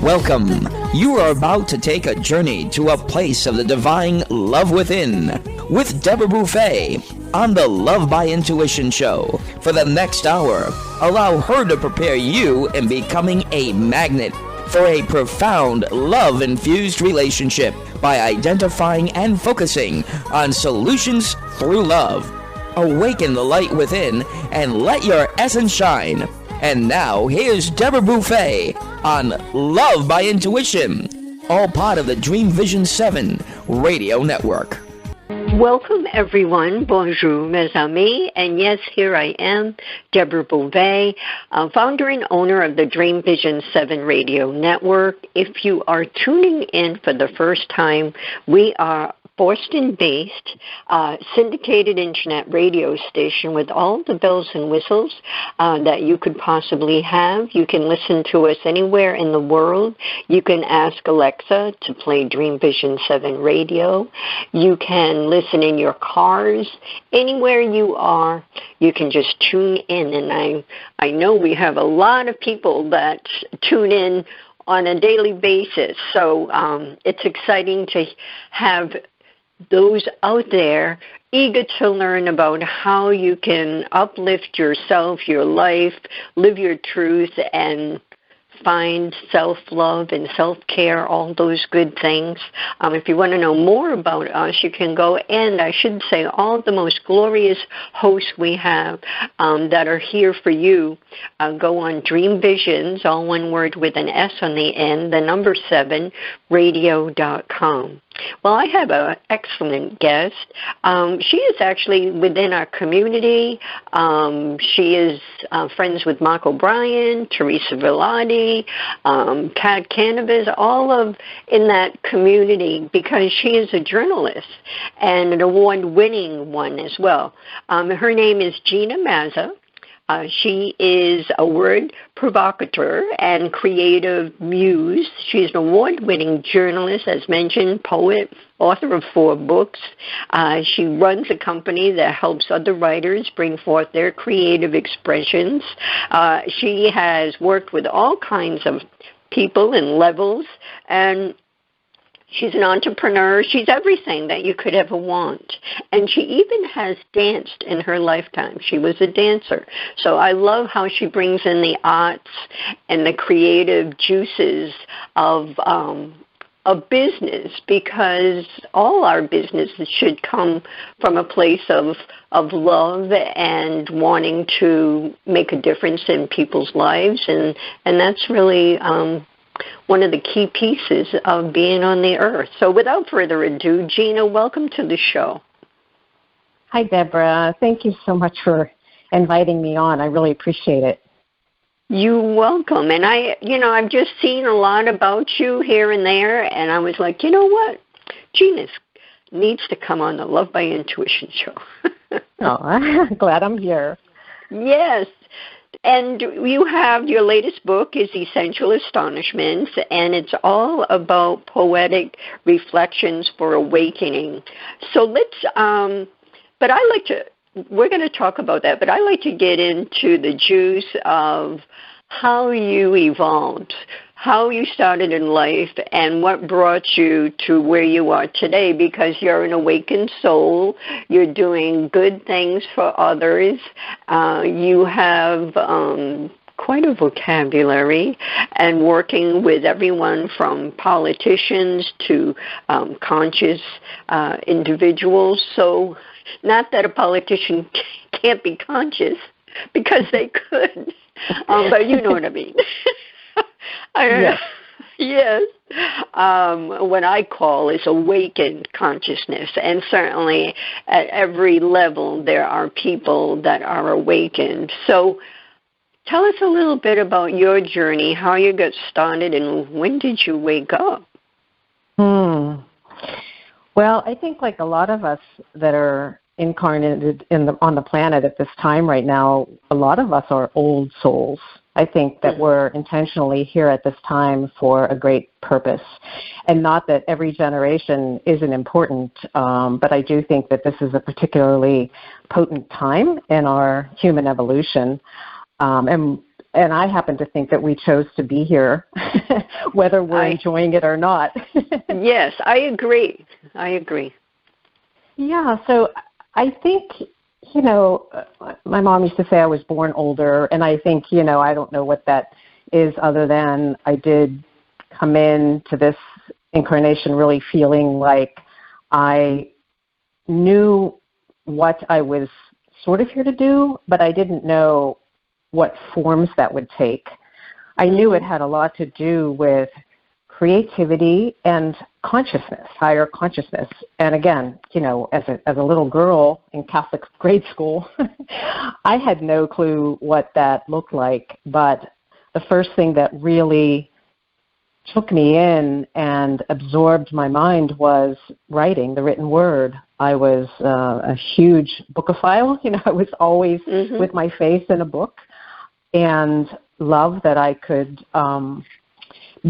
Welcome. You are about to take a journey to a place of the divine love within with Deborah Beauvais on the Love by Intuition show. For the next hour, allow her to prepare you in becoming a magnet for a profound love-infused relationship by identifying and focusing on solutions through love. Awaken the light within and let your essence shine. And now, here's Deborah Beauvais on Love by Intuition, all part of the Dream Vision 7 radio network. Welcome, everyone. Bonjour, mes amis. And yes, here I am, Deborah Beauvais, founder and owner of the Dream Vision 7 radio network. If you are tuning in for the first time, we are Boston-based, syndicated internet radio station with all the bells and whistles that you could possibly have. You can listen to us anywhere in the world. You can ask Alexa to play Dream Vision 7 radio. You can listen in your cars. Anywhere you are, you can just tune in. And I know we have a lot of people that tune in on a daily basis. So it's exciting to have those out there eager to learn about how you can uplift yourself, your life, live your truth, and find self-love and self-care, all those good things. If you want to know more about us, you can go, and I should say all the most glorious hosts we have that are here for you, go on Dream Visions, all one word with an S on the end, the number 7, radio.com. Well, I have an excellent guest. She is actually within our community. She is friends with Mark O'Brien, Teresa Velati, Kat Cannabis, all of in that community, because she is a journalist and an award-winning one as well. Her name is Gina Mazza. She is a word provocateur and creative muse. She's an award-winning journalist, as mentioned, poet, author of 4 books. She runs a company that helps other writers bring forth their creative expressions. She has worked with all kinds of people and levels, and she's an entrepreneur. She's everything that you could ever want. And she even has danced in her lifetime. She was a dancer. So I love how she brings in the arts and the creative juices of business, because all our businesses should come from a place of love and wanting to make a difference in people's lives. And that's really one of the key pieces of being on the earth. So without further ado, Gina, welcome to the show. Hi, Deborah. Thank you so much for inviting me on. I really appreciate it. You're welcome. And I've just seen a lot about you here and there, and I was like, you know what? Gina needs to come on the Love by Intuition show. Oh, I'm glad I'm here. Yes. And you have your latest book is Essential Astonishments, and it's all about poetic reflections for awakening. So we're going to talk about that, but I like to get into the juice of how you evolved, how you started in life, and what brought you to where you are today, because you're an awakened soul. You're doing good things for others. You have quite a vocabulary, and working with everyone from politicians to conscious individuals. So not that a politician can't be conscious, because they could, but you know what I mean. Yes. Yes. What I call is awakened consciousness, and certainly at every level there are people that are awakened. So tell us a little bit about your journey, how you got started, and when did you wake up? Well, I think like a lot of us that are incarnated on the planet at this time right now, a lot of us are old souls. I think that we're intentionally here at this time for a great purpose. And not that every generation isn't important, but I do think that this is a particularly potent time in our human evolution. And and I happen to think that we chose to be here, whether we're enjoying it or not. Yes, I agree. Yeah, so I think, my mom used to say I was born older, and I think, I don't know what that is other than I did come in to this incarnation really feeling like I knew what I was sort of here to do, but I didn't know what forms that would take. I knew it had a lot to do with creativity and consciousness, higher consciousness. And again, as a little girl in Catholic grade school, I had no clue what that looked like. But the first thing that really took me in and absorbed my mind was writing, the written word. I was a huge bookophile. I was always with my face in a book, and loved that I could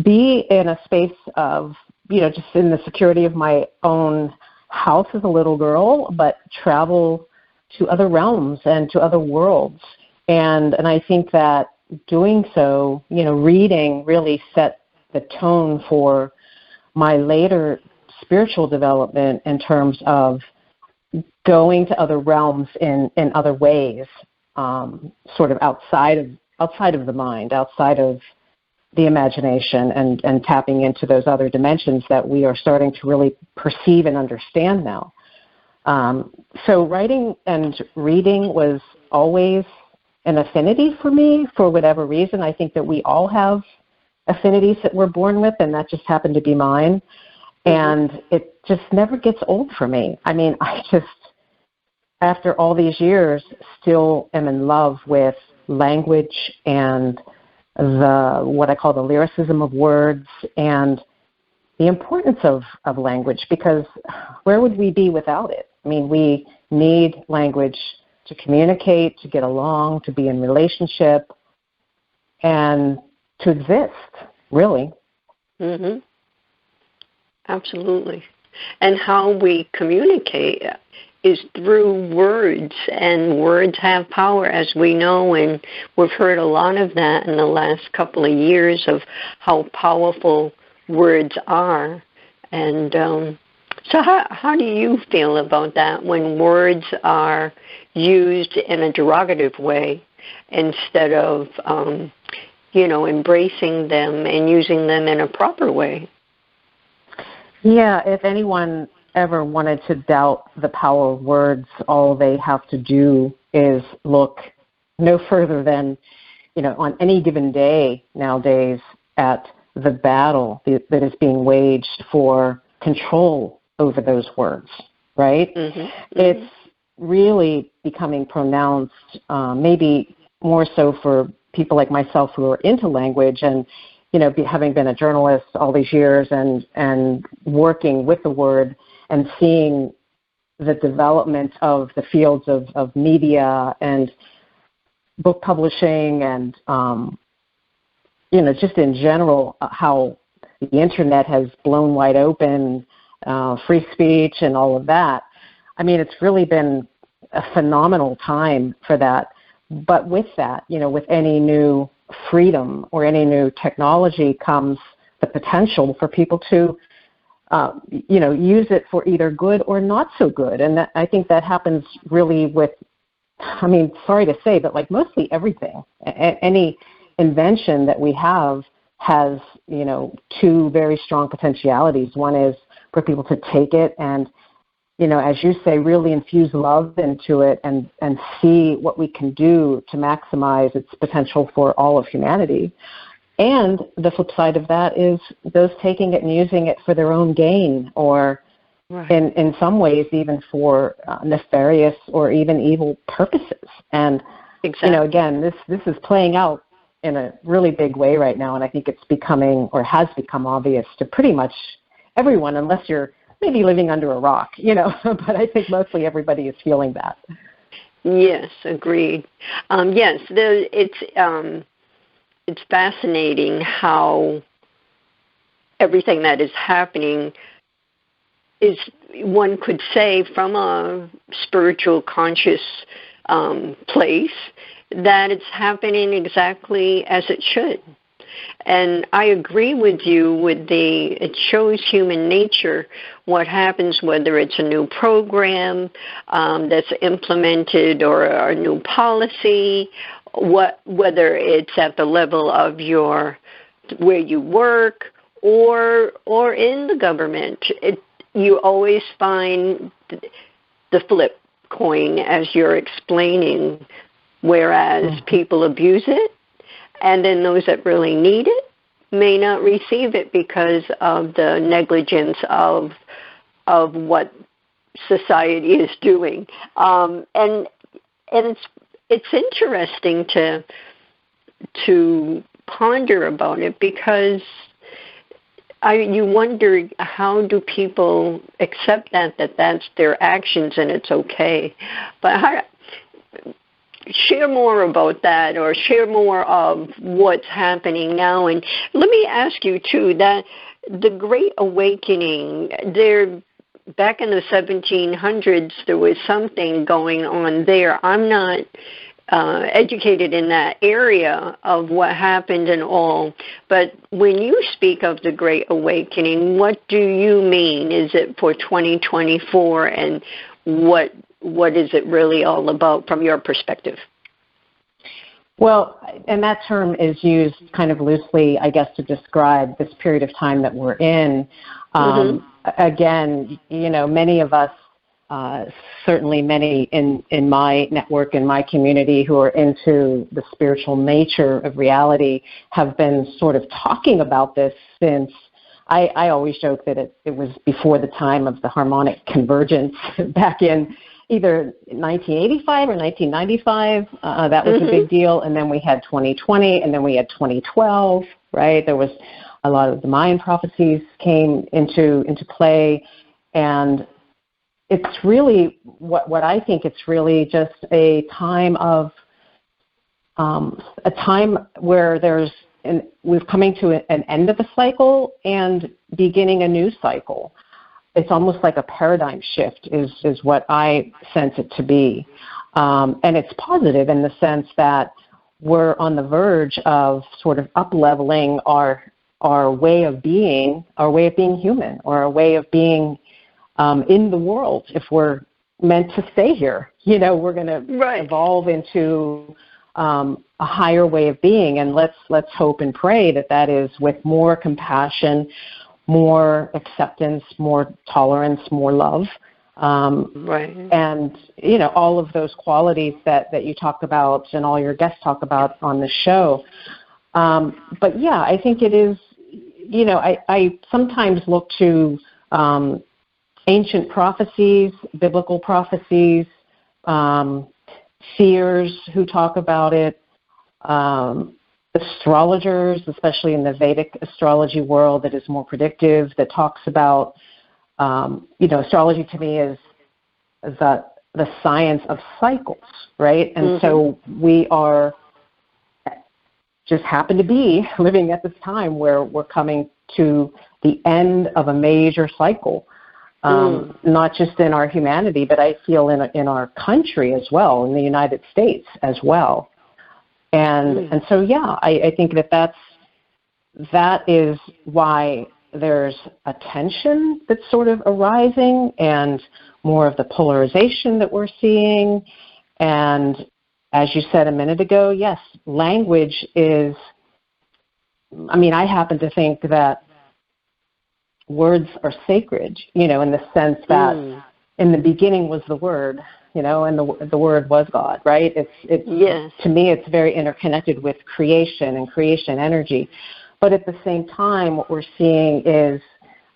be in a space of, just in the security of my own house as a little girl, but travel to other realms and to other worlds. And I think that doing so, reading really set the tone for my later spiritual development in terms of going to other realms in other ways, sort of outside of the mind, outside of the imagination, and tapping into those other dimensions that we are starting to really perceive and understand now. So writing and reading was always an affinity for me for whatever reason. I think that we all have affinities that we're born with, and that just happened to be mine. And it just never gets old for me. I mean, I just, after all these years, still am in love with language and what I call the lyricism of words and the importance of language, because where would we be without it? I mean, we need language to communicate, to get along, to be in relationship, and to exist, really. Absolutely. And how we communicate is through words, and words have power, as we know, and we've heard a lot of that in the last couple of years of how powerful words are. And so how do you feel about that when words are used in a derogative way instead of, embracing them and using them in a proper way? Yeah, if anyone ever wanted to doubt the power of words, all they have to do is look no further than, on any given day nowadays at the battle that is being waged for control over those words, right? It's really becoming pronounced, maybe more so for people like myself who are into language and, having been a journalist all these years and working with the word and seeing the development of the fields of media and book publishing and, just in general, how the internet has blown wide open, free speech and all of that. I mean, it's really been a phenomenal time for that. But with that, with any new freedom or any new technology comes the potential for people to, use it for either good or not so good. And I think that happens really with, sorry to say, but like mostly everything. Any invention that we have has, two very strong potentialities. One is for people to take it and, as you say, really infuse love into it and see what we can do to maximize its potential for all of humanity. And the flip side of that is those taking it and using it for their own gain or in some ways even for nefarious or even evil purposes. And, again, this is playing out in a really big way right now, and I think it's becoming or has become obvious to pretty much everyone, unless you're maybe living under a rock, but I think mostly everybody is feeling that. Yes, agreed. Yes, it's fascinating how everything that is happening is, one could say, from a spiritual conscious place, that it's happening exactly as it should. And I agree with you with it shows human nature, what happens, whether it's a new program that's implemented or a new policy, whether it's at the level of where you work or in the government. You always find the flip coin as you're explaining, whereas people abuse it, and then those that really need it may not receive it because of the negligence of what society is doing. And it's interesting to ponder about it, because you wonder, how do people accept that that's their actions and it's okay? But share more about that, or share more of what's happening now. And let me ask you, too, that the Great Awakening, back in the 1700s, there was something going on there. I'm not educated in that area of what happened and all, but when you speak of the Great Awakening, what do you mean? Is it for 2024, and what is it really all about from your perspective? Well, and that term is used kind of loosely, I guess, to describe this period of time that we're in. Again, many of us, certainly many in my network, in my community, who are into the spiritual nature of reality, have been sort of talking about this since, I always joke that it was before the time of the harmonic convergence back in either 1985 or 1995. That was a big deal. And then we had 2020, and then we had 2012, right? There was a lot of the Mayan prophecies came into play. And it's really, what I think it's really just a time of, a time where we're coming to an end of a cycle and beginning a new cycle. It's almost like a paradigm shift is what I sense it to be. And it's positive in the sense that we're on the verge of sort of up-leveling our way of being human, or our way of being in the world. If we're meant to stay here, we're going to evolve into a higher way of being, and let's hope and pray that is with more compassion, more acceptance, more tolerance, more love, and all of those qualities that you talk about and all your guests talk about on the show. But yeah, I think it is. I sometimes look to ancient prophecies, biblical prophecies, seers who talk about it, astrologers, especially in the Vedic astrology world that is more predictive, that talks about, astrology to me is the science of cycles, right? And so we are just happen to be living at this time where we're coming to the end of a major cycle. Not just in our humanity, but I feel in our country as well, in the United States as well. And so, yeah, I think that is why there's a tension that's sort of arising, and more of the polarization that we're seeing. And as you said a minute ago, yes, language is, I happen to think that words are sacred, in the sense that in the beginning was the Word, and the Word was God, right? It's to me, it's very interconnected with creation and creation energy. But at the same time, what we're seeing is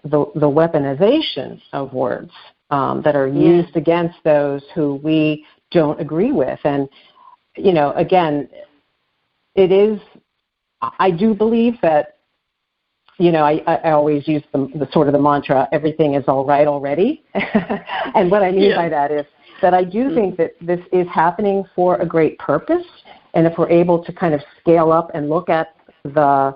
the weaponization of words that are used against those who we don't agree with. And, again, it is, I do believe that, I always use the sort of the mantra, everything is all right already. And what I mean by that is that I do think that this is happening for a great purpose. And if we're able to kind of scale up and look at the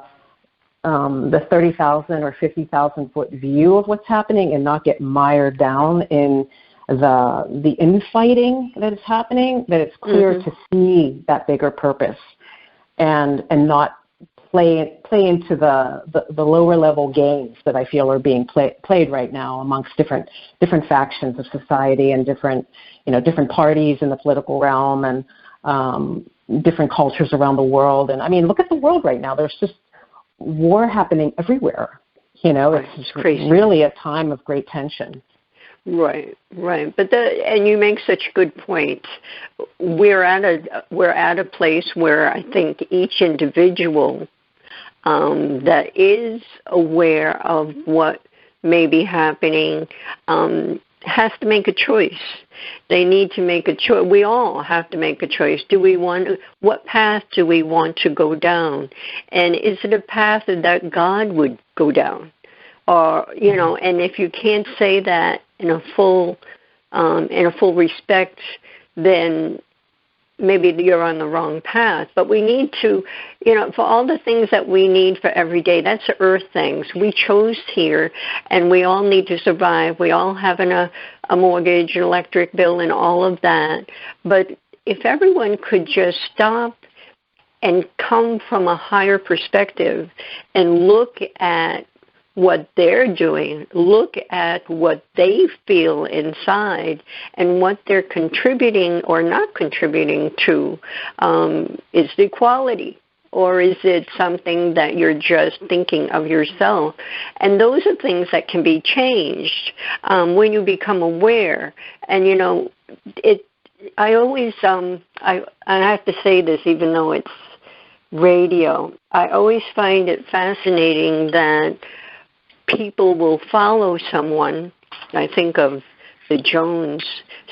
30,000 or 50,000 foot view of what's happening and not get mired down in the infighting that is happening, that it's clear to see that bigger purpose and not play into the lower level games that I feel are being played right now amongst different factions of society and different parties in the political realm and different cultures around the world. And I mean, look at the world right now. There's just war happening everywhere. It's crazy. Really a time of great tension. Right. But and you make such good points. We're at a place where I think each individual that is aware of what may be happening has to make a choice. They need to make a choice. We all have to make a choice. What path do we want to go down? And is it a path that God would go down? Or, and if you can't say that in a full respect, then maybe you're on the wrong path. But we need to, for all the things that we need for every day, that's the earth things. We chose here, and we all need to survive. We all have a mortgage, an electric bill, and all of that. But if everyone could just stop and come from a higher perspective and look at what they're doing, look at what they feel inside and what they're contributing or not contributing to. Is it equality, or is it something that you're just thinking of yourself? And those are things that can be changed when you become aware. And, I always, I have to say this even though it's radio, I always find it fascinating that people will follow someone. I think of the Jones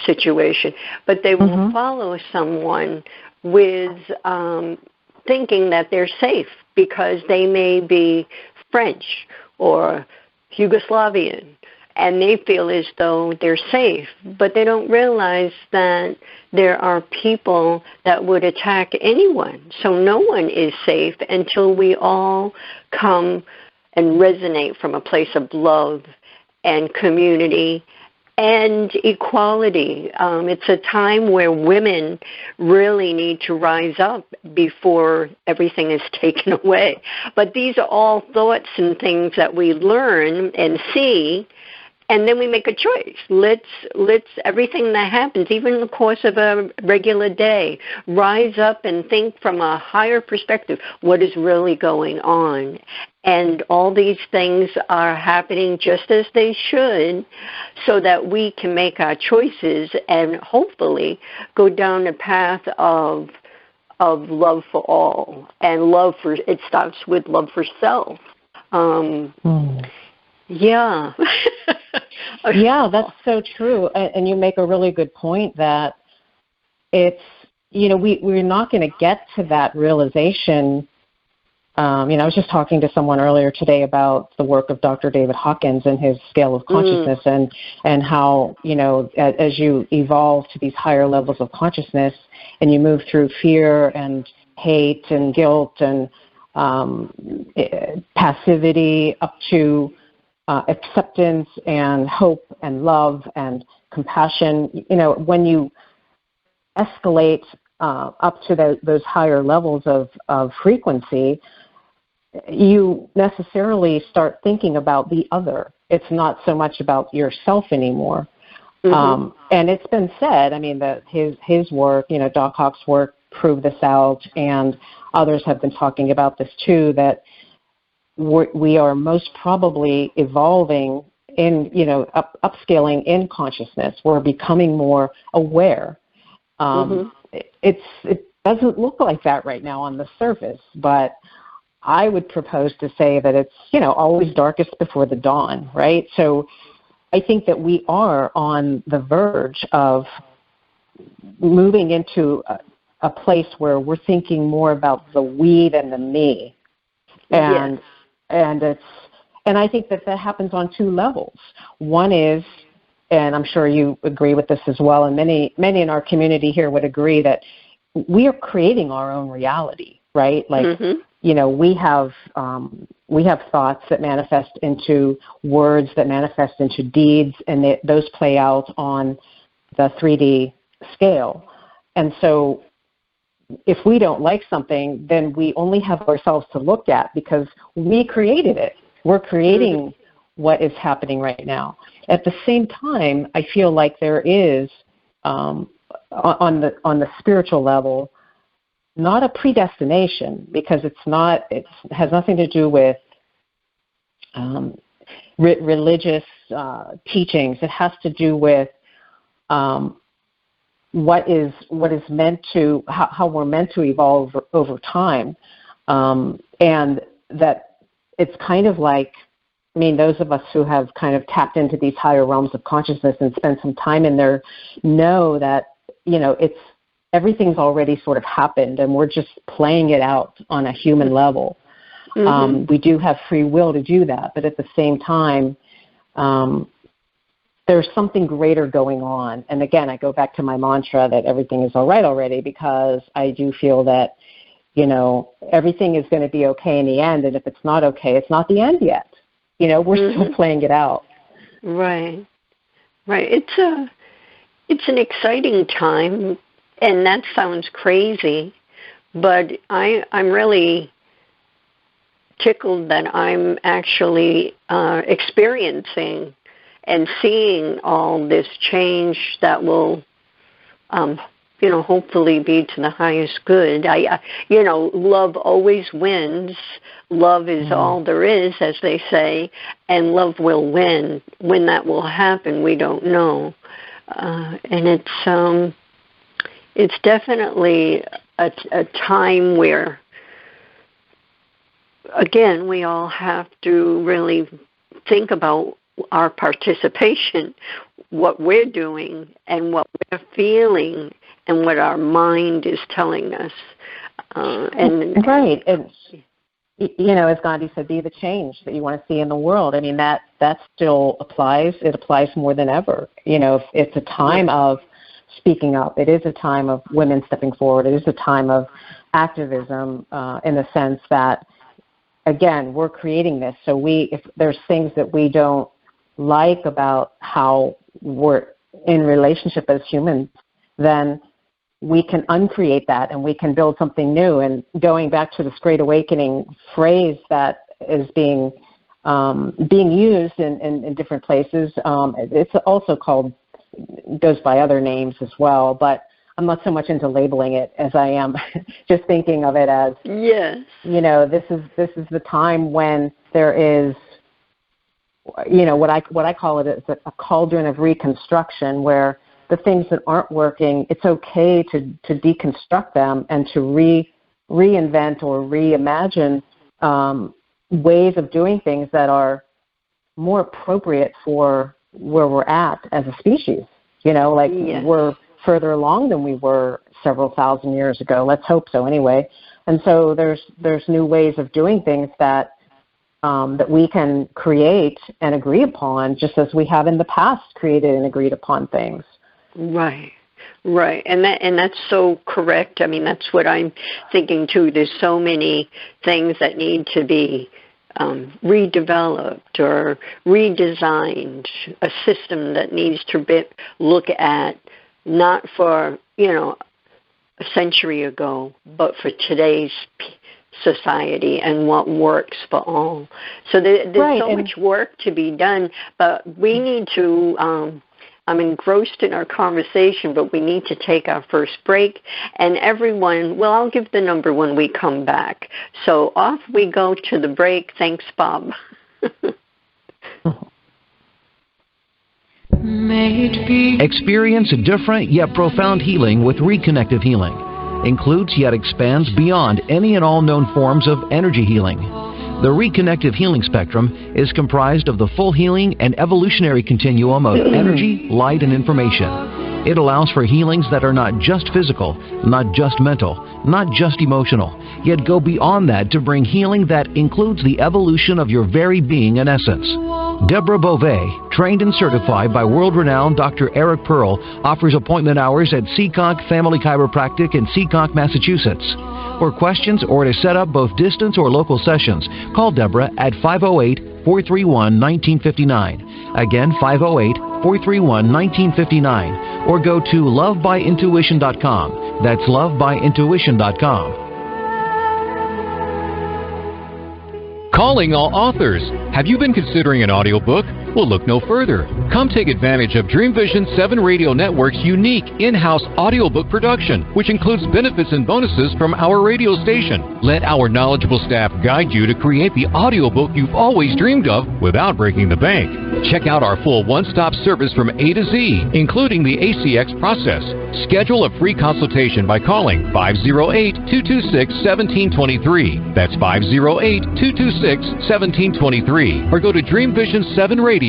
situation, but they will follow someone with thinking that they're safe because they may be French or Yugoslavian, and they feel as though they're safe, but they don't realize that there are people that would attack anyone. So no one is safe until we all come and resonate from a place of love and community and equality. It's a time where women really need to rise up before everything is taken away. But these are all thoughts and things that we learn and see, and then we make a choice. Let's everything that happens, even in the course of a regular day, rise up and think from a higher perspective. What is really going on? And all these things are happening just as they should, so that we can make our choices and hopefully go down the path of love for all. And it starts with love for self. Yeah. Yeah, that's so true. And you make a really good point that it's, we're not going to get to that realization. I was just talking to someone earlier today about the work of Dr. David Hawkins and his scale of consciousness and how, as you evolve to these higher levels of consciousness and you move through fear and hate and guilt and passivity up to acceptance and hope and love and compassion, when you escalate up to those higher levels of frequency, you necessarily start thinking about the other. It's not so much about yourself anymore. And it's been said, that his work, Doc Hawk's work proved this out, and others have been talking about this too, that we are most probably evolving in, upscaling in consciousness. We're becoming more aware. It doesn't look like that right now on the surface, but I would propose to say that it's, always darkest before the dawn, right? So I think that we are on the verge of moving into a place where we're thinking more about the we than the me. And I think that happens on two levels. One is, and I'm sure you agree with this as well, and many in our community here would agree, that we are creating our own reality, right? Like, we have we have thoughts that manifest into words, that manifest into deeds, and those play out on the 3D scale. And so if we don't like something, then we only have ourselves to look at because we created it. We're creating what is happening right now. At the same time, I feel like there is, on the spiritual level, not a predestination, because it has nothing to do with religious teachings. It has to do with what is meant to, how we're meant to evolve over time, and that it's kind of like, I mean, those of us who have kind of tapped into these higher realms of consciousness and spent some time in there know that, everything's already sort of happened, and we're just playing it out on a human level. We do have free will to do that, but at the same time, there's something greater going on. And again, I go back to my mantra that everything is all right already, because I do feel that, everything is going to be okay in the end, and if it's not okay, it's not the end yet. We're still playing it out. Right. It's an exciting time, and that sounds crazy, but I'm really tickled that I'm actually experiencing and seeing all this change that will, hopefully be to the highest good. Love always wins. Love is all there is, as they say, and love will win. When that will happen, we don't know. And it's definitely a time where, again, we all have to really think about our participation, what we're doing and what we're feeling and what our mind is telling us. Right. As Gandhi said, be the change that you want to see in the world. I mean, that still applies. It applies more than ever. It's a time of speaking up. It is a time of women stepping forward. It is a time of activism in the sense that, again, we're creating this. So if there's things that we don't like about how we're in relationship as humans, then we can uncreate that and we can build something new. And going back to this Great Awakening phrase that is being used in different places, it's also goes by other names as well, but I'm not so much into labeling it as I am just thinking of it as, yes, this is the time when there is, what I call it is a cauldron of reconstruction, where the things that aren't working, it's okay to deconstruct them and to reinvent or reimagine ways of doing things that are more appropriate for where we're at as a species. Yes. We're further along than we were several thousand years ago. Let's hope so anyway. And so there's new ways of doing things that we can create and agree upon, just as we have in the past created and agreed upon things. Right. And that's so correct. I mean, that's what I'm thinking too. There's so many things that need to be redeveloped or redesigned, a system that needs to look at not for, a century ago, but for today's society and what works for all. So there's so much work to be done, but we need to, I'm engrossed in our conversation, but we need to take our first break. And everyone, I'll give the number when we come back. So off we go to the break. Thanks, Bob. Experience different yet profound healing with Reconnective Healing. Includes yet expands beyond any and all known forms of energy healing. The Reconnective Healing spectrum is comprised of the full healing and evolutionary continuum of energy, light, and information. It allows for healings that are not just physical, not just mental, not just emotional, yet go beyond that to bring healing that includes the evolution of your very being and essence. Deborah Beauvais, trained and certified by world-renowned Dr. Eric Pearl, offers appointment hours at Seacock Family Chiropractic in Seacock, Massachusetts. For questions or to set up both distance or local sessions, call Deborah at 508-431-1959. Again, 508-431-1959. Or go to lovebyintuition.com. That's lovebyintuition.com. Calling all authors. Have you been considering an audiobook? Well, look no further. Come take advantage of Dream Vision 7 Radio Network's unique in-house audiobook production, which includes benefits and bonuses from our radio station. Let our knowledgeable staff guide you to create the audiobook you've always dreamed of without breaking the bank. Check out our full one-stop service from A to Z, including the ACX process. Schedule a free consultation by calling 508-226-1723. That's 508-226-1723. Or go to dreamvision7radio.com.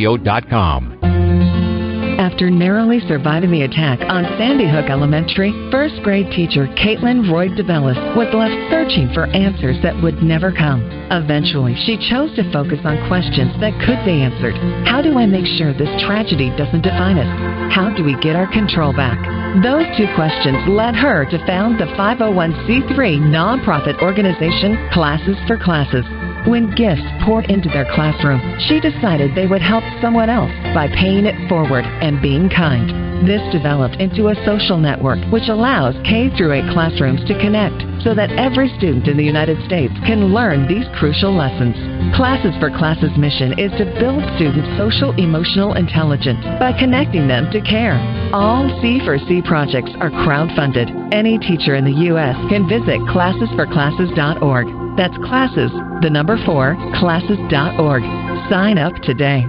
After narrowly surviving the attack on Sandy Hook Elementary, first grade teacher Caitlin Roy DeBellis was left searching for answers that would never come. Eventually, she chose to focus on questions that could be answered. How do I make sure this tragedy doesn't define us? How do we get our control back? Those two questions led her to found the 501c3 nonprofit organization Classes for Classes. When gifts poured into their classroom, she decided they would help someone else by paying it forward and being kind. This developed into a social network which allows K-8 classrooms to connect so that every student in the United States can learn these crucial lessons. Classes for Classes' mission is to build students' social-emotional intelligence by connecting them to care. All C4C projects are crowdfunded. Any teacher in the U.S. can visit classesforclasses.org. That's classes, the number 4, classes.org. Sign up today.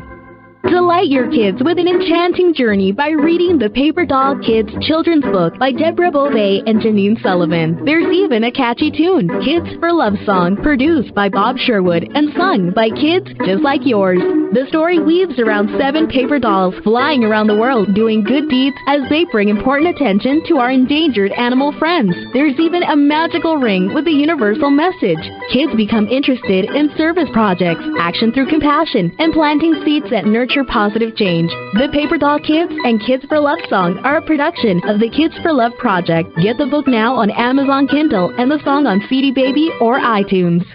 Delight your kids with an enchanting journey by reading the Paper Doll Kids children's book by Deborah Beauvais and Janine Sullivan. There's even a catchy tune, Kids for Love Song, produced by Bob Sherwood and sung by kids just like yours. The story weaves around 7 paper dolls flying around the world doing good deeds as they bring important attention to our endangered animal friends. There's even a magical ring with a universal message. Kids become interested in service projects, action through compassion, and planting seeds that nurture positive change. The Paper Doll Kids and Kids for Love Song are a production of the Kids for Love Project. Get the book now on Amazon Kindle and the song on CD Baby or iTunes.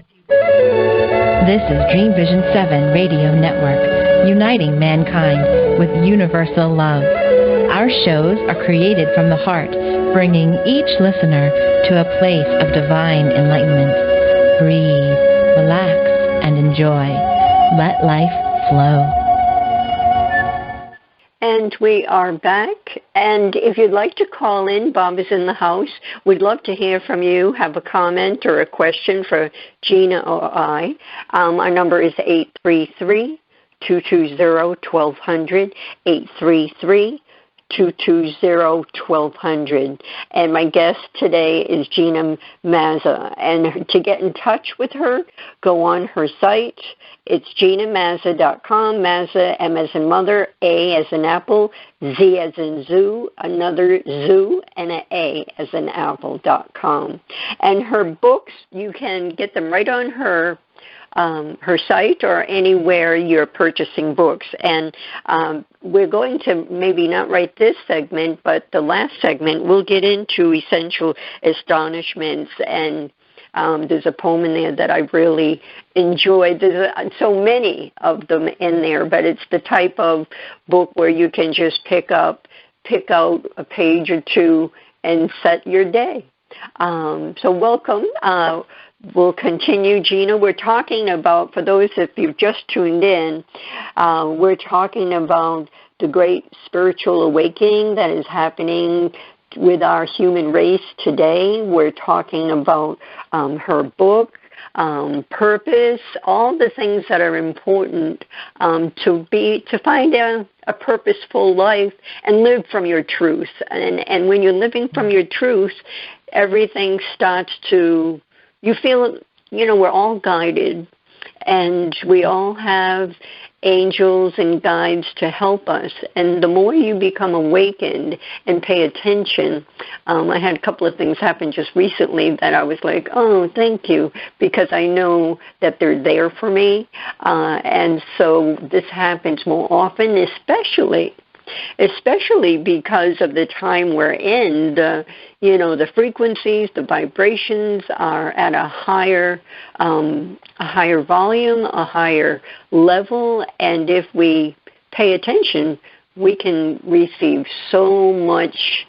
This is Dream Vision 7 Radio Network, uniting mankind with universal love. Our shows are created from the heart, bringing each listener to a place of divine enlightenment. Breathe, relax, and enjoy. Let life flow. And we are back. And if you'd like to call in, Bob is in the house. We'd love to hear from you. Have a comment or a question for Gina or I. Our number is 833-220-1200, 833-220-1200. And my guest today is Gina Mazza. And to get in touch with her, go on her site. It's GinaMazza.com, Mazza, M as in mother, A as in apple, Z as in zoo, another zoo, and an A as in apple.com. And her books, you can get them right on her site or anywhere you're purchasing books. And we're going to maybe not write this segment, but the last segment, we'll get into essential astonishments, and there's a poem in there that I really enjoyed. There's so many of them in there, but it's the type of book where you can just pick out a page or two and set your day. So welcome. We'll continue, Gina. We're talking about, for those if you've just tuned in, we're talking about the great spiritual awakening that is happening with our human race today. We're talking about her book, purpose, all the things that are important to find a purposeful life and live from your truth. And when you're living from your truth, everything starts to, you feel, we're all guided, and we all have angels and guides to help us. And the more you become awakened and pay attention, I had a couple of things happen just recently that I was like, oh, thank you, because I know that they're there for me. And so this happens more often, especially especially because of the time we're in. The frequencies, the vibrations are at a higher volume, a higher level, and if we pay attention, we can receive so much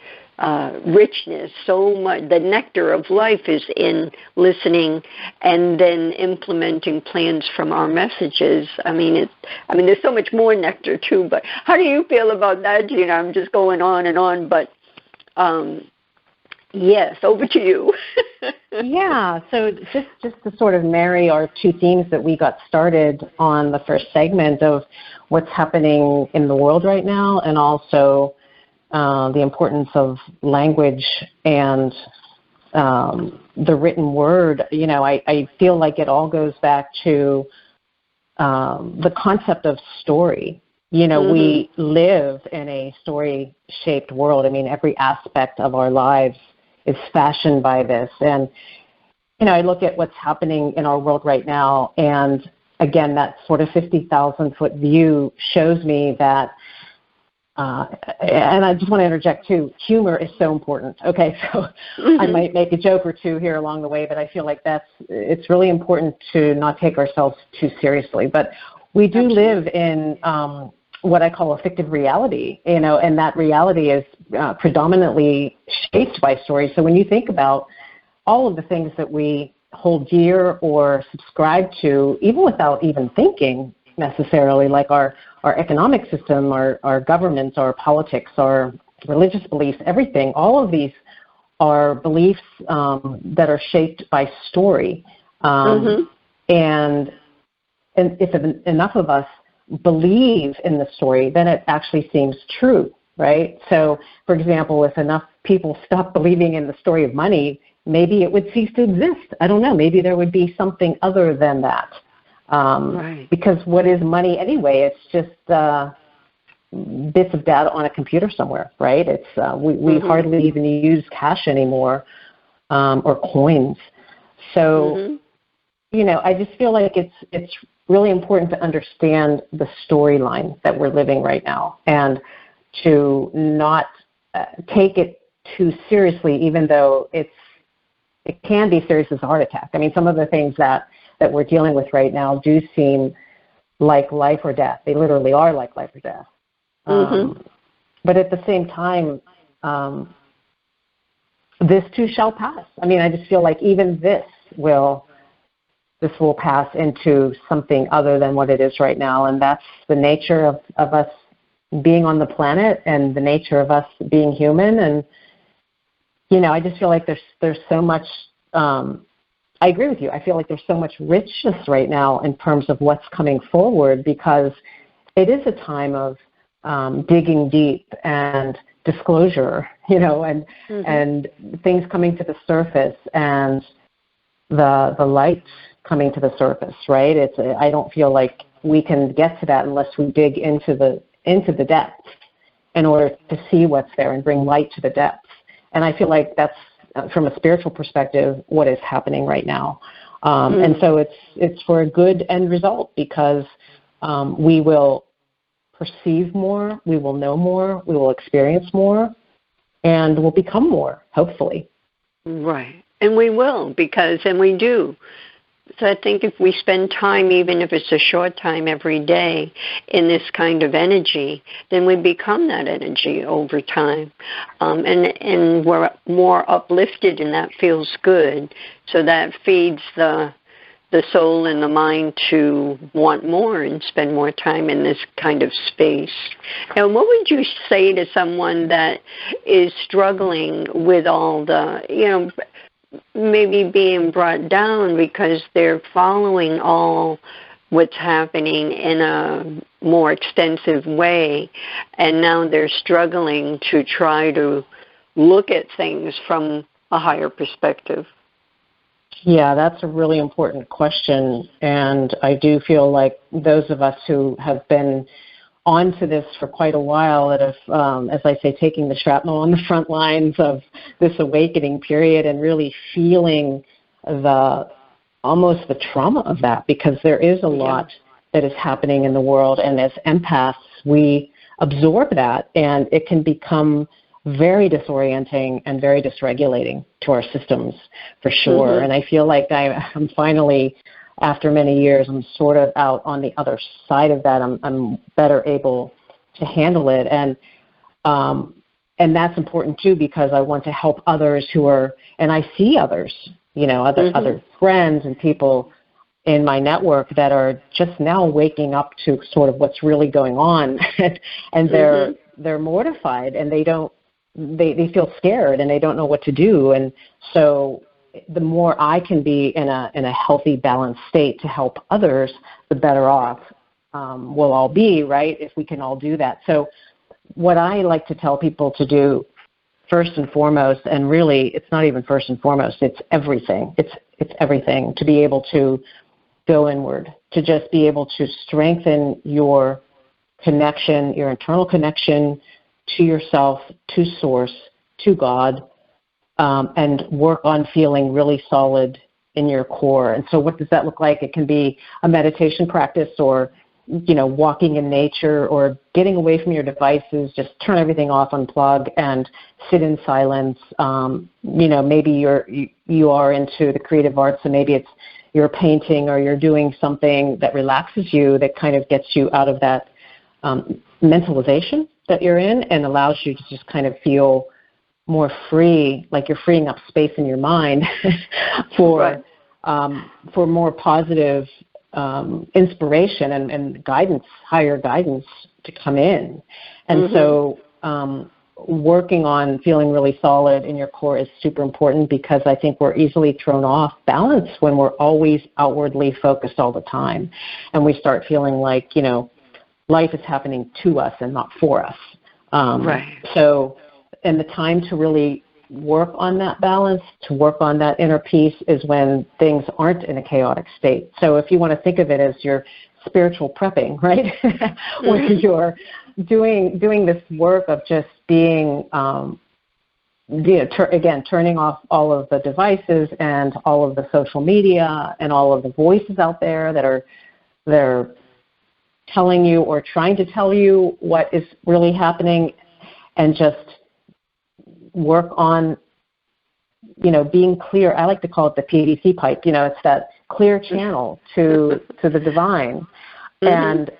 richness, so much. The nectar of life is in listening and then implementing plans from our messages. I mean, there's so much more nectar too. But how do you feel about that, Gina? I'm just going on and on, but yes, over to you. Yeah. So just to sort of marry our two themes that we got started on the first segment of what's happening in the world right now, and also the importance of language and the written word. I feel like it all goes back to the concept of story. We live in a story-shaped world. I mean, every aspect of our lives is fashioned by this. And, I look at what's happening in our world right now, and again, that sort of 50,000-foot view shows me that and I just want to interject too, humor is so important. Okay, so I might make a joke or two here along the way, but I feel like it's really important to not take ourselves too seriously. But we do live in what I call a fictive reality, and that reality is predominantly shaped by stories. So when you think about all of the things that we hold dear or subscribe to, even without even thinking necessarily, like our economic system, our governments, our politics, our religious beliefs, everything, all of these are beliefs that are shaped by story. And if enough of us believe in the story, then it actually seems true, right? So, for example, if enough people stop believing in the story of money, maybe it would cease to exist. I don't know. Maybe there would be something other than that. Right. Because what is money anyway? It's just bits of data on a computer somewhere, right? It's we hardly even use cash anymore or coins. So, I just feel like it's really important to understand the storyline that we're living right now, and to not take it too seriously, even though it can be serious as a heart attack. I mean, some of the things that we're dealing with right now do seem like life or death. They literally are like life or death. But at the same time, this too shall pass. I mean, I just feel like even this will pass into something other than what it is right now, and that's the nature of us being on the planet and the nature of us being human. And I just feel like there's so much. I agree with you. I feel like there's so much richness right now in terms of what's coming forward, because it is a time of digging deep and disclosure, and things coming to the surface, and the light coming to the surface, right? I don't feel like we can get to that unless we dig into the depths in order to see what's there and bring light to the depths. And I feel like that's, from a spiritual perspective, what is happening right now. And so it's for a good end result, because we will perceive more, we will know more, we will experience more, and we'll become more, hopefully. Right. And we will, and we do. So I think if we spend time, even if it's a short time every day, in this kind of energy, then we become that energy over time. And we're more uplifted, and that feels good. So that feeds the soul and the mind to want more and spend more time in this kind of space. Now, what would you say to someone that is struggling with all the, maybe being brought down because they're following all what's happening in a more extensive way, and now they're struggling to try to look at things from a higher perspective? Yeah, that's a really important question, and I do feel like those of us who have been onto this for quite a while, that have, as I say, taking the shrapnel on the front lines of this awakening period, and really feeling almost the trauma of that, because there is a lot that is happening in the world, and as empaths, we absorb that, and it can become very disorienting and very dysregulating to our systems, for sure. Mm-hmm. And I feel like I'm finally, after many years, I'm sort of out on the other side of that. I'm better able to handle it, and that's important too, because I want to help others who are, and I see others, other friends and people in my network that are just now waking up to sort of what's really going on, and they're mortified, and they feel scared, and they don't know what to do. And so the more I can be in a healthy, balanced state to help others, the better off we'll all be, right, if we can all do that. So what I like to tell people to do first and foremost, and really it's not even first and foremost, it's everything. It's everything, to be able to go inward, to just be able to strengthen your connection, your internal connection to yourself, to Source, to God, and work on feeling really solid in your core. And so what does that look like? It can be a meditation practice, or walking in nature, or getting away from your devices, just turn everything off, unplug, and sit in silence. Maybe you are into the creative arts, so maybe it's you're painting, or you're doing something that relaxes you, that kind of gets you out of that mentalization that you're in, and allows you to just kind of feel more free, like you're freeing up space in your mind for more positive inspiration and guidance, higher guidance to come in. And so working on feeling really solid in your core is super important, because I think we're easily thrown off balance when we're always outwardly focused all the time. And we start feeling like, life is happening to us and not for us. So, and the time to really work on that balance, to work on that inner peace, is when things aren't in a chaotic state. So if you want to think of it as your spiritual prepping, right? When you're doing this work of just being, turning off all of the devices and all of the social media and all of the voices out there that are telling you or trying to tell you what is really happening, and just work on, being clear. I like to call it the PVC pipe. It's that clear channel to the divine, and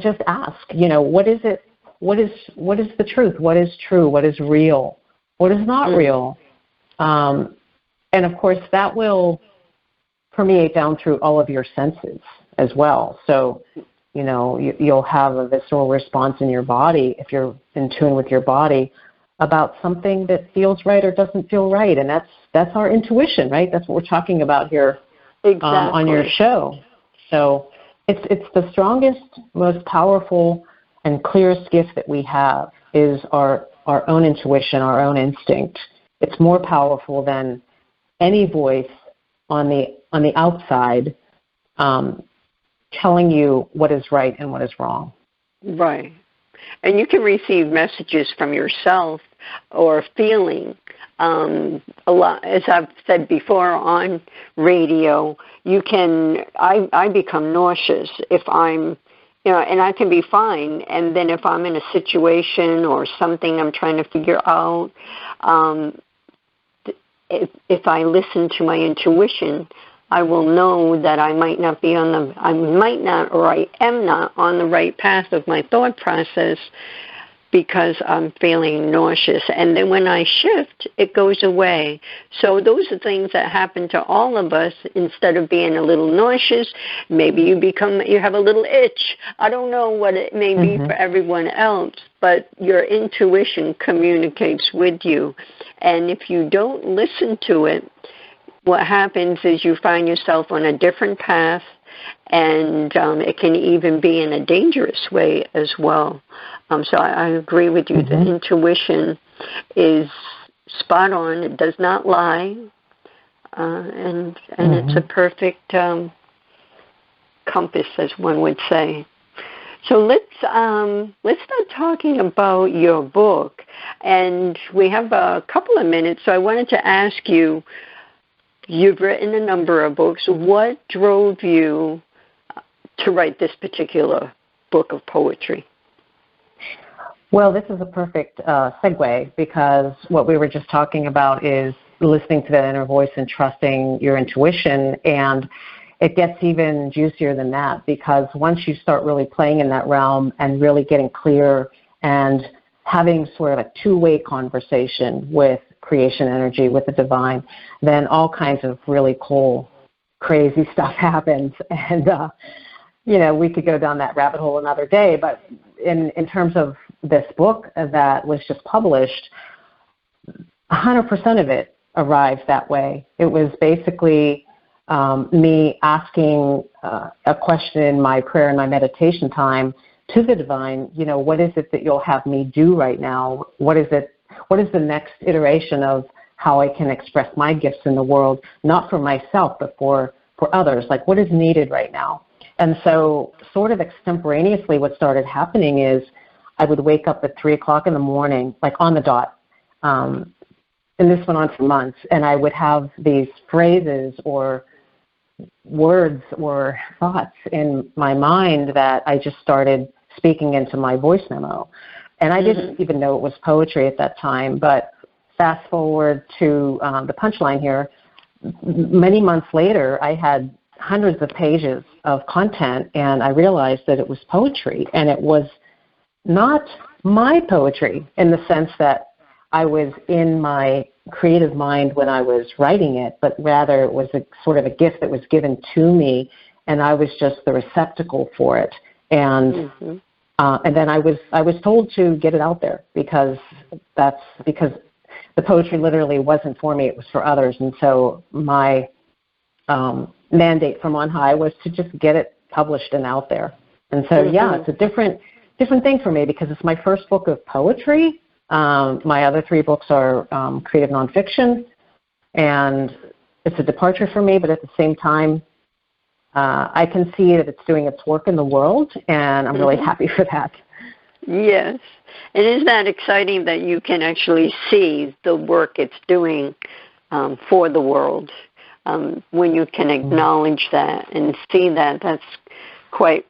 just ask, what is it? What is the truth? What is true? What is real? What is not real? And of course, that will permeate down through all of your senses as well. So, you'll have a visceral response in your body, if you're in tune with your body, about something that feels right or doesn't feel right. And that's our intuition, right? That's what we're talking about here on your show. So it's the strongest, most powerful, and clearest gift that we have is our own intuition, our own instinct. It's more powerful than any voice on the outside telling you what is right and what is wrong. Right. And you can receive messages from yourself or feeling. A lot, as I've said before on radio, I become nauseous if I'm, and I can be fine. And then if I'm in a situation or something I'm trying to figure out, if I listen to my intuition, I will know that I am not on the right path of my thought process, because I'm feeling nauseous. And then when I shift, it goes away. So those are things that happen to all of us. Instead of being a little nauseous, maybe you have a little itch. I don't know what it may be for everyone else, but your intuition communicates with you. And if you don't listen to it, what happens is you find yourself on a different path, and it can even be in a dangerous way as well. So I agree with you. The intuition is spot on. It does not lie, and it's a perfect compass, as one would say. So let's start talking about your book, and we have a couple of minutes. So I wanted to ask you. You've written a number of books. What drove you to write this particular book of poetry? Well, this is a perfect segue, because what we were just talking about is listening to that inner voice and trusting your intuition. And it gets even juicier than that, because once you start really playing in that realm and really getting clear and having sort of a two-way conversation with creation energy, with the divine, then all kinds of really cool, crazy stuff happens. And, we could go down that rabbit hole another day. But in terms of this book that was just published, 100% of it arrived that way. It was basically me asking a question in my prayer and my meditation time to the divine, what is it that you'll have me do right now? What is the next iteration of how I can express my gifts in the world, not for myself, but for others? Like, what is needed right now? And so sort of extemporaneously what started happening is I would wake up at 3 o'clock in the morning, like on the dot, and this went on for months, and I would have these phrases or words or thoughts in my mind that I just started speaking into my voice memo. And I didn't even know it was poetry at that time, but fast forward to the punchline here. Many months later, I had hundreds of pages of content, and I realized that it was poetry, and it was not my poetry in the sense that I was in my creative mind when I was writing it, but rather it was a sort of a gift that was given to me, and I was just the receptacle for it. And and then I was told to get it out there, because the poetry literally wasn't for me; it was for others. And so my mandate from on high was to just get it published and out there. And so it's a different thing for me, because it's my first book of poetry. My other 3 books are creative nonfiction, and it's a departure for me, but at the same time, I can see that it's doing its work in the world, and I'm really happy for that. Yes. And isn't that exciting that you can actually see the work it's doing for the world? When you can acknowledge that and see that, that's quite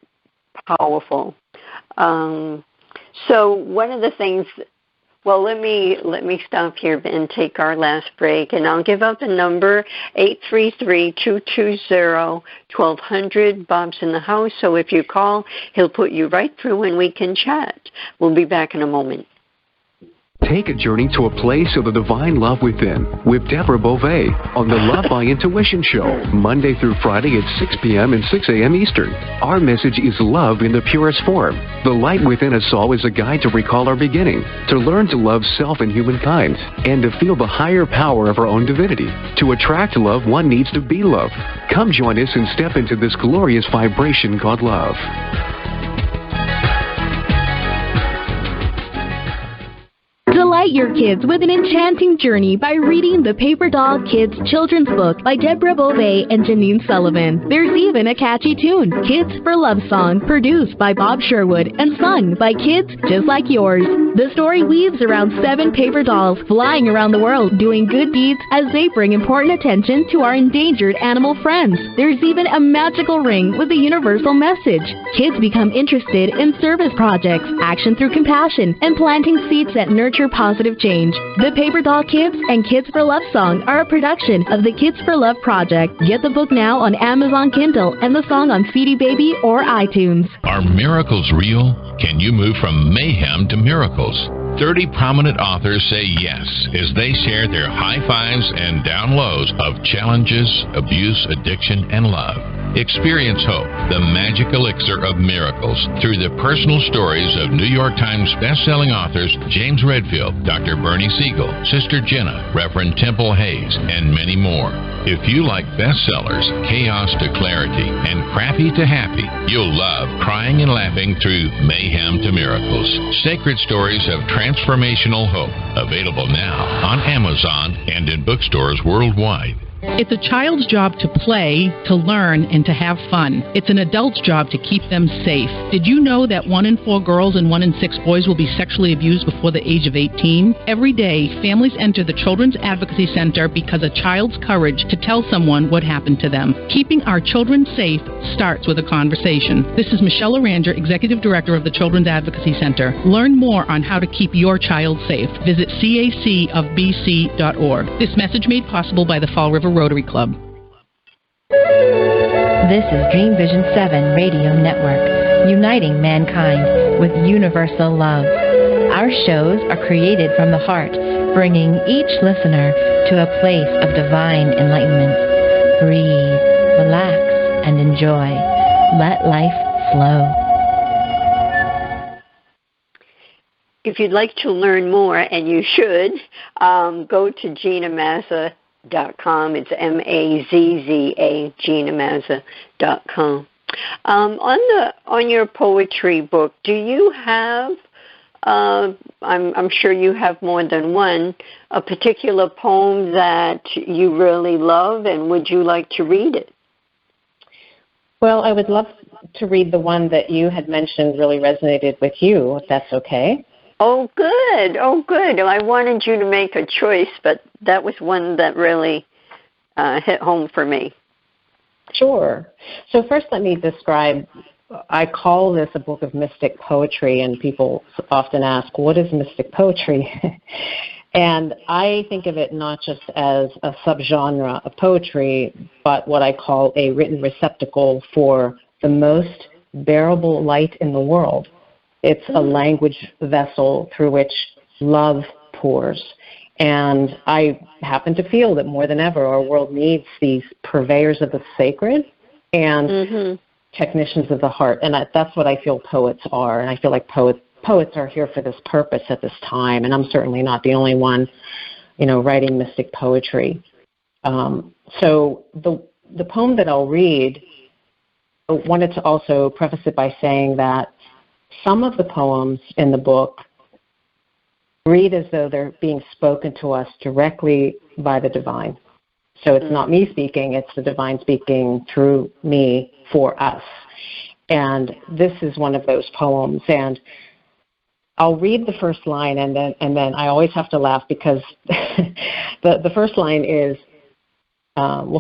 powerful. So one of the things, well, let me stop here and take our last break, and I'll give out the number, 833-220-1200. Bob's in the house, so if you call, he'll put you right through and we can chat. We'll be back in a moment. Take a journey to a place of the divine love within with Deborah Beauvais on the Love by Intuition Show, Monday through Friday at 6 p.m. and 6 a.m. Eastern. Our message is love in the purest form. The light within us all is a guide to recall our beginning, to learn to love self and humankind, and to feel the higher power of our own divinity. To attract love, one needs to be loved. Come join us and step into this glorious vibration called love. Delight your kids with an enchanting journey by reading the Paper Doll Kids Children's Book by Deborah Beauvais and Janine Sullivan. There's even a catchy tune, Kids for Love Song, produced by Bob Sherwood and sung by kids just like yours. The story weaves around 7 paper dolls flying around the world doing good deeds as they bring important attention to our endangered animal friends. There's even a magical ring with a universal message. Kids become interested in service projects, action through compassion, and planting seeds that nurture positive change. The Paper Doll Kids and Kids for Love Song are a production of the Kids for Love Project. Get the book now on Amazon Kindle and the song on CD Baby or iTunes. Are miracles real? Can you move from mayhem to miracles? 30 prominent authors say yes as they share their high fives and down lows of challenges, abuse, addiction, and love. Experience hope, the magic elixir of miracles, through the personal stories of New York Times best-selling authors James Redfield, Dr. Bernie Siegel, Sister Jenna, Reverend Temple Hayes, and many more. If you like bestsellers, chaos to clarity, and crappy to happy, you'll love crying and laughing through mayhem to miracles. Sacred stories of transformational hope. Available now on Amazon and in bookstores worldwide. It's a child's job to play, to learn, and to have fun. It's an adult's job to keep them safe. Did you know that 1 in 4 girls and 1 in 6 boys will be sexually abused before the age of 18? Every day, families enter the Children's Advocacy Center because a child's courage to tell someone what happened to them. Keeping our children safe starts with a conversation. This is Michelle Aranger, Executive Director of the Children's Advocacy Center. Learn more on how to keep your child safe. Visit cacofbc.org. This message made possible by the Fall River Rotary Club. This is Dream Vision 7 Radio Network, uniting mankind with universal love. Our shows are created from the heart, bringing each listener to a place of divine enlightenment. Breathe, relax, and enjoy. Let life flow. If you'd like to learn more, and you should, go to Gina Mazza.com. It's Mazza, GinaMazza.com. On your poetry book, do you have, I'm sure you have more than one, a particular poem that you really love, and would you like to read it? Well, I would love to read the one that you had mentioned really resonated with you, if that's okay. Oh, good. Oh, good. I wanted you to make a choice, but that was one that really hit home for me. Sure. So first let me describe, I call this a book of mystic poetry, and people often ask, what is mystic poetry? And I think of it not just as a subgenre of poetry, but what I call a written receptacle for the most bearable light in the world. It's a language vessel through which love pours. And I happen to feel that more than ever, our world needs these purveyors of the sacred and technicians of the heart. And that's what I feel poets are. And I feel like poets are here for this purpose at this time. And I'm certainly not the only one, writing mystic poetry. So the poem that I'll read, I wanted to also preface it by saying that some of the poems in the book read as though they're being spoken to us directly by the divine. So it's not me speaking, it's the divine speaking through me for us. And this is one of those poems. And I'll read the first line, and then I always have to laugh because the first line is,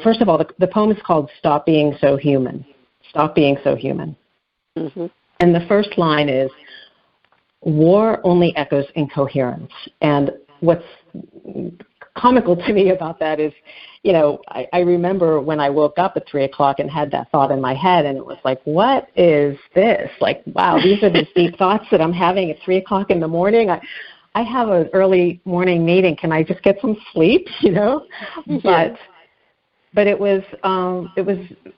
first of all, the poem is called Stop Being So Human. Stop Being So Human. Mm-hmm. And the first line is, war only echoes incoherence. And what's comical to me about that is, I remember when I woke up at 3 o'clock and had that thought in my head, and it was like, what is this? Like, wow, these are the deep thoughts that I'm having at 3 o'clock in the morning. I have an early morning meeting. Can I just get some sleep, But it was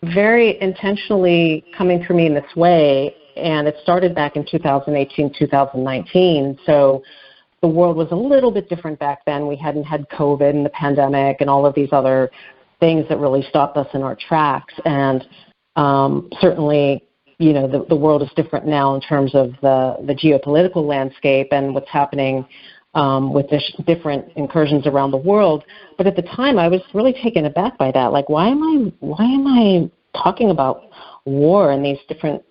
very intentionally coming through me in this way. And it started back in 2018, 2019. So the world was a little bit different back then. We hadn't had COVID and the pandemic and all of these other things that really stopped us in our tracks. And certainly, the world is different now in terms of the geopolitical landscape and what's happening with the different incursions around the world. But at the time, I was really taken aback by that. Like, why am I talking about war and these different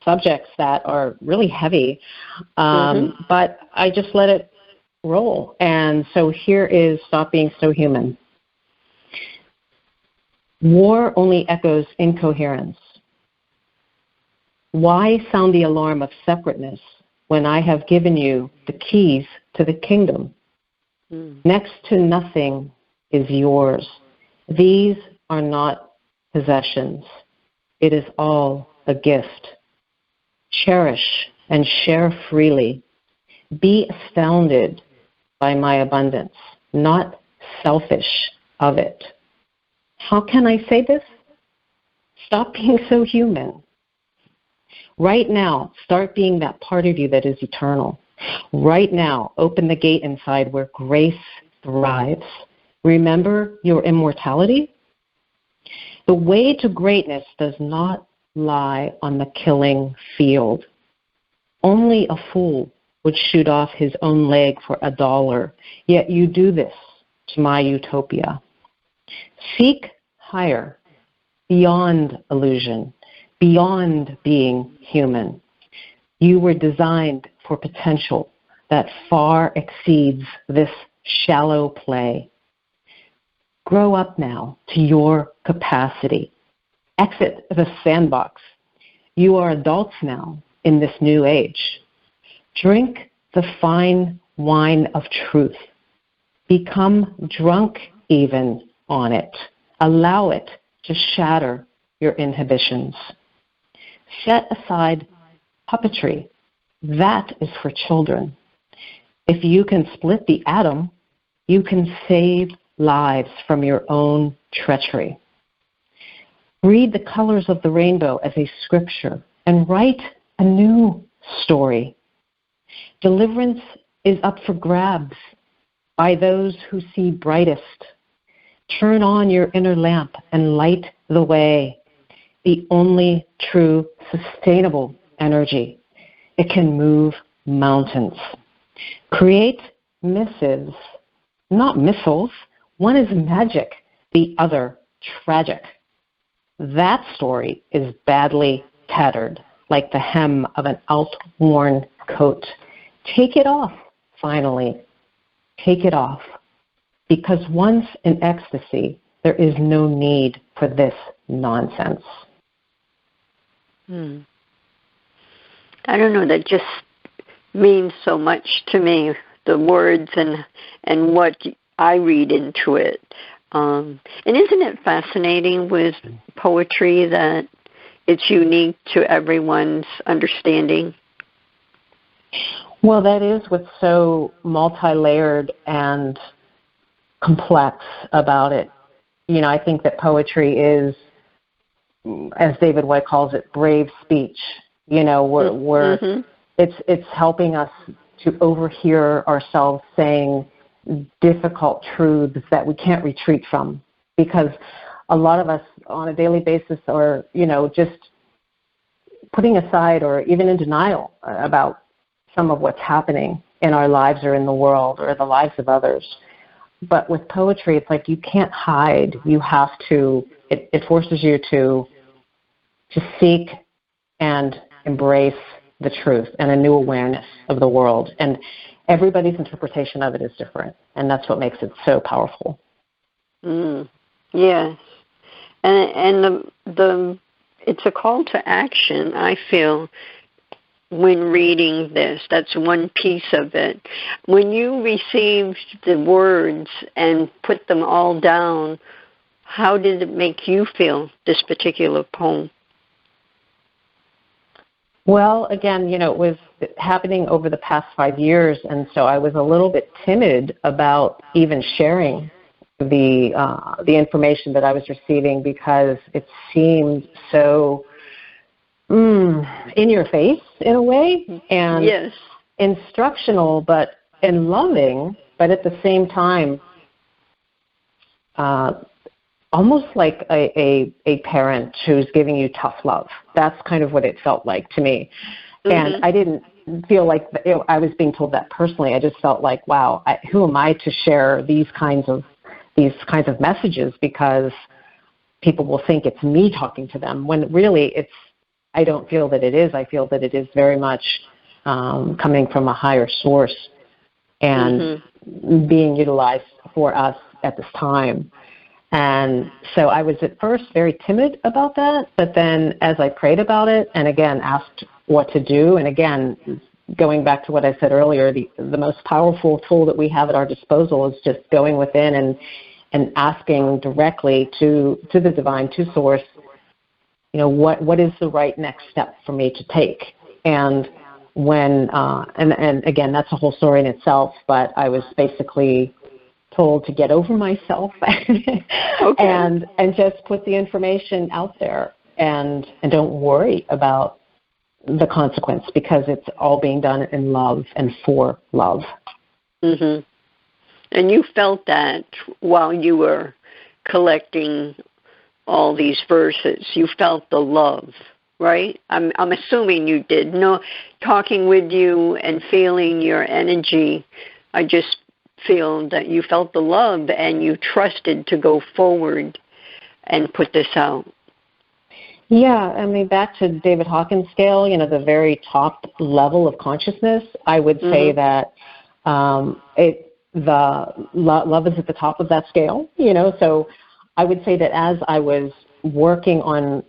subjects that are really heavy, but I just let it roll. And so here is Stop Being So Human. War only echoes incoherence. Why sound the alarm of separateness when I have given you the keys to the kingdom? Next to nothing is yours. These are not possessions. It is all a gift. Cherish and share freely. Be astounded by my abundance, not selfish of it. How can I say this? Stop being so human. Right now, start being that part of you that is eternal. Right now, open the gate inside where grace thrives. Remember your immortality. The way to greatness does not lie on the killing field. Only a fool would shoot off his own leg for $1, yet you do this to my utopia. Seek higher, beyond illusion, beyond being human. You were designed for potential that far exceeds this shallow play. Grow up now to your capacity. Exit the sandbox. You are adults now in this new age. Drink the fine wine of truth. Become drunk even on it. Allow it to shatter your inhibitions. Set aside puppetry. That is for children. If you can split the atom, you can save lives from your own treachery. Read the colors of the rainbow as a scripture and write a new story. Deliverance is up for grabs by those who see brightest. Turn on your inner lamp and light the way. The only true sustainable energy. It can move mountains. Create missives, not missiles. One is magic, the other tragic. That story is badly tattered, like the hem of an outworn coat. Take it off, finally. Take it off. Because once in ecstasy, there is no need for this nonsense. I don't know, that just means so much to me, the words and what I read into it. And isn't it fascinating with poetry that it's unique to everyone's understanding? Well, that is what's so multi-layered and complex about it. You know, I think that poetry is, as David White calls it, brave speech. You know, it's helping us to overhear ourselves saying difficult truths that we can't retreat from, because a lot of us on a daily basis are, you know, just putting aside or even in denial about some of what's happening in our lives or in the world or the lives of others. But with poetry, it's like you can't hide. You have to, it forces you to seek and embrace the truth and a new awareness of the world. And everybody's interpretation of it is different, and that's what makes it so powerful. Yes. And the it's a call to action, I feel, when reading this. That's one piece of it. When you received the words and put them all down, how did it make you feel, this particular poem? Well, again, you know, it was happening over the past 5 years, and so I was a little bit timid about even sharing the information that I was receiving, because it seemed so in your face in a way, and yes, instructional, but and loving, but at the same time, almost like a parent who's giving you tough love. That's kind of what it felt like to me. And I didn't feel like I was being told that personally. I just felt like, wow, who am I to share these kinds of messages, because people will think it's me talking to them, when really I don't feel that it is. I feel that it is very much coming from a higher source and being utilized for us at this time. And so I was at first very timid about that, but then as I prayed about it and again asked what to do, and again, going back to what I said earlier, the most powerful tool that we have at our disposal is just going within and asking directly to the divine, to source, you know, what is the right next step for me to take. And when and again, that's a whole story in itself, but I was basically told to get over myself and just put the information out there and don't worry about the consequence, because it's all being done in love and for love. And you felt that while you were collecting all these verses, you felt the love, right? I'm assuming you did. No, talking with you and feeling your energy, I just feel that you felt the love and you trusted to go forward and put this out? Yeah, I mean, back to David Hawkins' scale, the very top level of consciousness, I would say that love is at the top of that scale, so I would say that as I was working on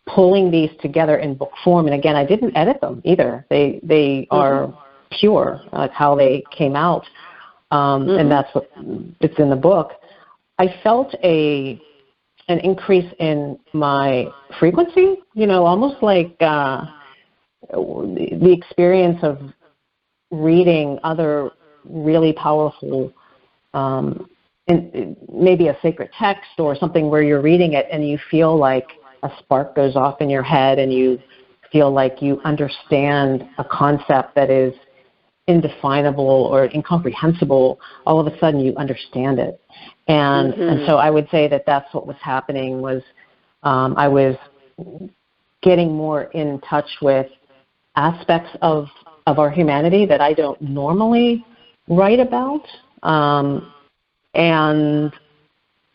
pulling these together in book form, and again, I didn't edit them either. They are pure, like how they came out, and that's what it's in the book. I felt an increase in my frequency, almost like the experience of reading other really powerful, maybe a sacred text or something where you're reading it and you feel like a spark goes off in your head and you feel like you understand a concept that is indefinable or incomprehensible. All of a sudden you understand it. And so I would say that that's what was happening was I was getting more in touch with aspects of our humanity that I don't normally write about. And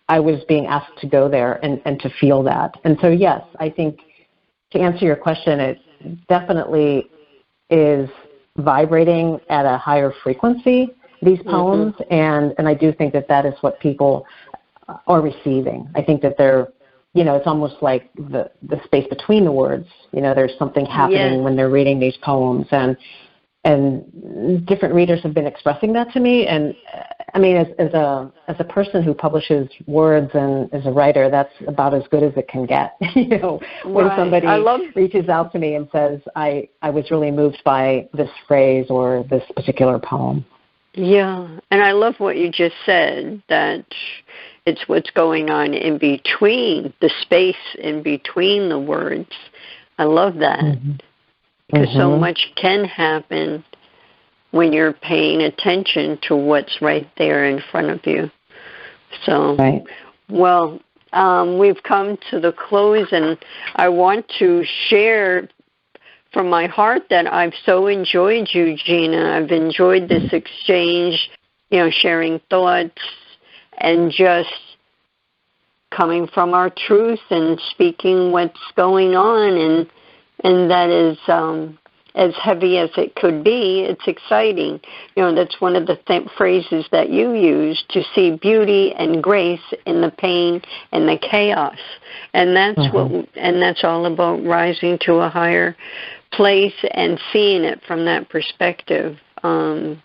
I was being asked to go there and to feel that. And so, yes, I think to answer your question, it definitely is vibrating at a higher frequency, these poems, and I do think that is what people are receiving. I think that they're, it's almost like the space between the words. There's something happening when they're reading these poems, and different readers have been expressing that to me. And I mean, as a person who publishes words and as a writer, that's about as good as it can get. When somebody reaches out to me and says, I was really moved by this phrase or this particular poem. Yeah, and I love what you just said, that it's what's going on in between, the space in between the words. I love that, because so much can happen when you're paying attention to what's right there in front of you. So, well, we've come to the close, and I want to share from my heart that I've so enjoyed you, Gina. I've enjoyed this exchange, sharing thoughts and just coming from our truth and speaking what's going on, and that is as heavy as it could be. It's exciting. That's one of the phrases that you use, to see beauty and grace in the pain and the chaos. And that's that's all about rising to a higher place and seeing it from that perspective. So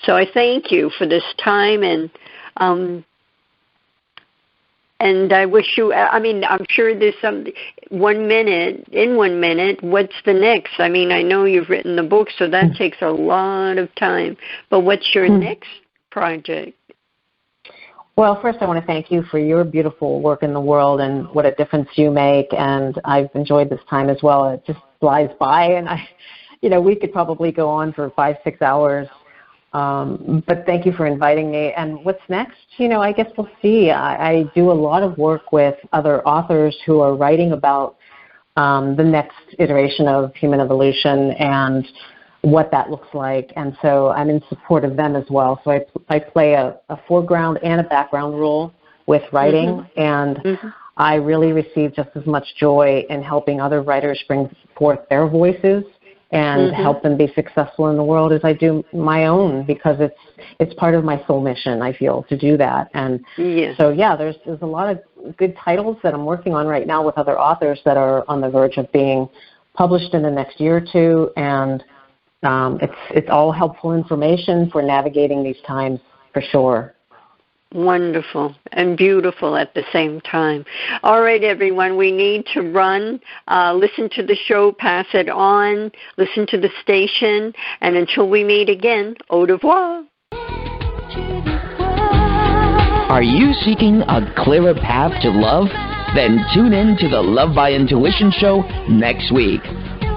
I thank you for this time, and I wish you, I'm sure there's some, 1 minute, what's the next? I mean, I know you've written the book, so that takes a lot of time, but what's your next project? Well, first I want to thank you for your beautiful work in the world and what a difference you make, and I've enjoyed this time as well. It just flies by, and we could probably go on for 5-6 hours, but thank you for inviting me. And what's next? I guess we'll see. I do a lot of work with other authors who are writing about the next iteration of human evolution and what that looks like, and so I'm in support of them as well. So I play a foreground and a background role with writing, and I really receive just as much joy in helping other writers bring forth their voices and help them be successful in the world as I do my own, because it's part of my soul mission, I feel, to do that. And so, there's a lot of good titles that I'm working on right now with other authors that are on the verge of being published in the next year or two, and it's all helpful information for navigating these times, for sure. Wonderful and beautiful at the same time. All right, everyone, we need to run. Listen to the show, pass it on, listen to the station, and until we meet again, au revoir. Are you seeking a clearer path to love? Then tune in to the Love by Intuition show next week.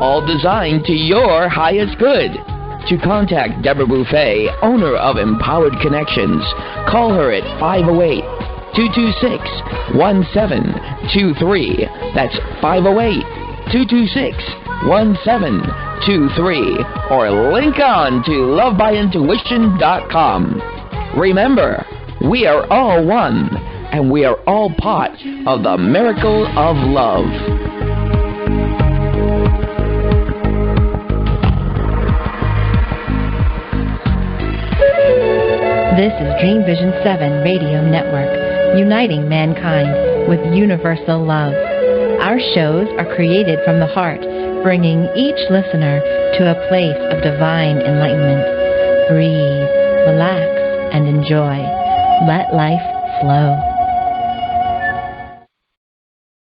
All designed to your highest good. To contact Deborah Beauvais, owner of Empowered Connections, call her at 508-226-1723. That's 508-226-1723. Or link on to lovebyintuition.com. Remember, we are all one, and we are all part of the miracle of love. This is Dream Vision 7 Radio Network, uniting mankind with universal love. Our shows are created from the heart, bringing each listener to a place of divine enlightenment. Breathe, relax, and enjoy. Let life flow.